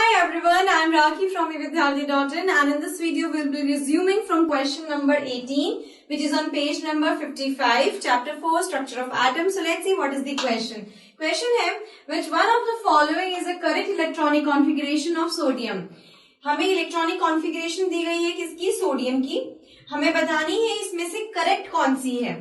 Hi everyone, I am Rakhi from evidyarthi.in and in this video we will be resuming from question number 18 which is on page number 55, chapter 4, structure of atoms. So let's see what is the question. Question है, which one of the following is a correct electronic configuration of sodium? हमें electronic configuration दी गई है किसकी? Sodium की. हमें बतानी है इसमें से करेक्ट कौन सी है.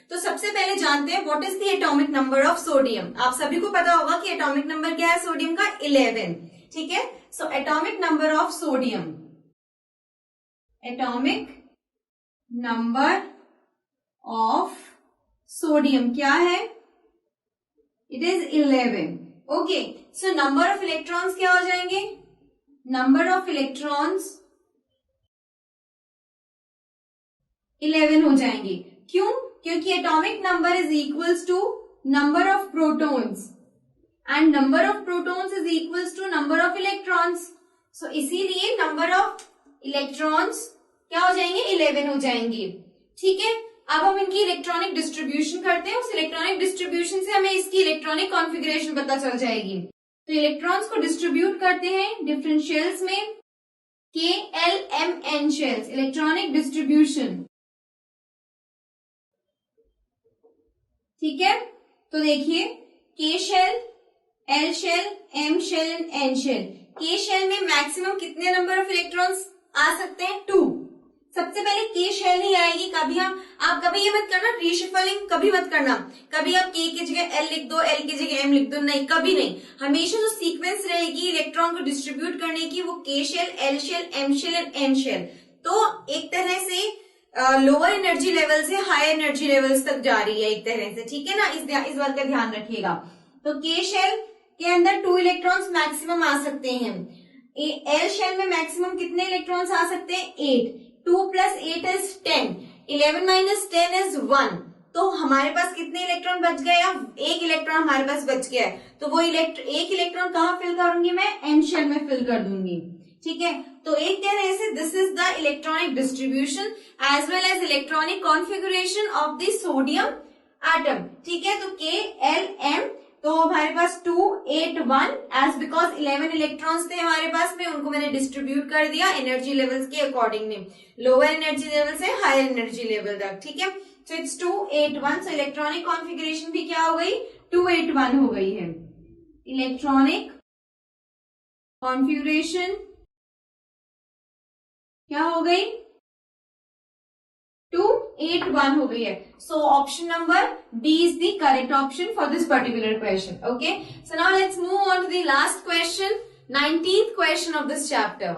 तो सबसे पहले जानते हैं what is the atomic number of sodium. आप सभी को पता होगा कि एटॉमिक नंबर क्या है सोडियम का? 11. ठीक है. So atomic number of sodium, atomic number of sodium क्या है? It is 11. Okay. So number of electrons क्या हो जाएंगे? नंबर ऑफ इलेक्ट्रॉन्स 11 हो जाएंगे. क्यों? क्योंकि atomic number is equals to number of protons and number of protons is equals to number of electrons. So इसीलिए नंबर ऑफ इलेक्ट्रॉन्स क्या हो जाएंगे? 11 हो जाएंगे. ठीक है. अब हम इनकी इलेक्ट्रॉनिक डिस्ट्रीब्यूशन करते हैं. उस इलेक्ट्रॉनिक डिस्ट्रीब्यूशन से हमें इसकी इलेक्ट्रॉनिक कॉन्फ़िगरेशन पता चल जाएगी. तो इलेक्ट्रॉन्स को डिस्ट्रीब्यूट करते हैं डिफरेंशियल्स में KLMN शेल्स, इलेक्ट्रॉनिक डिस्ट्रीब्यूशन. ठीक है. तो देखिए K shell, L shell, M shell and N shell. K shell में मैक्सिमम कितने नंबर ऑफ इलेक्ट्रॉन्स आ सकते हैं? 2. सबसे पहले K शेल ही आएगी. कभी आप कभी ये मत करना रीशफलिंग, कभी मत करना. कभी आप K की जगह L लिख दो, L की जगह M लिख दो, नहीं, कभी नहीं. हमेशा जो सीक्वेंस रहेगी इलेक्ट्रॉन को डिस्ट्रीब्यूट करने की वो K shell, L shell, M shell and N shell. तो एक तरह से लोअर एनर्जी लेवल से हाई एनर्जी लेवल्स तक जा रही है एक तरह से. ठीक है ना. इस बात का ध्यान रखिएगा. तो K शेल के अंदर 2 इलेक्ट्रॉन्स मैक्सिमम आ सकते हैं. L शेल में मैक्सिमम कितने इलेक्ट्रॉन्स आ सकते हैं? 8. 2 plus 8 is 10. 11 minus 10 is 1. तो हमारे पास कितने इलेक्ट्रॉन बच गए? अब एक इलेक्ट्रॉन हमारे पास बच गया है. तो वो एक इलेक्ट्रॉन कहाँ फिल करूंगी? मैं N शेल में फिल कर दूंगी. ठीक है. तो एक तरह से this is the electronic distribution as well as electronic configuration of the sodium atom. ठीक है. तो KLM, तो हमारे पास 2, 8, 1 एज बिकॉज 11 इलेक्ट्रॉन्स थे हमारे पास में, उनको मैंने डिस्ट्रीब्यूट कर दिया एनर्जी लेवल्स के अकॉर्डिंग में, लोअर एनर्जी लेवल से हायर एनर्जी लेवल तक. ठीक है. So it's 2, 8, 1. So electronic configuration भी क्या हो गई? 2, 8, 1 हो गई है. इलेक्ट्रॉनिक कॉन्फ़िगरेशन क्या हो गई? 2, 8, 1 हो गई है. So option number D is the correct option for this particular question. Okay. So now let's move on to the last question, 19th question of this chapter.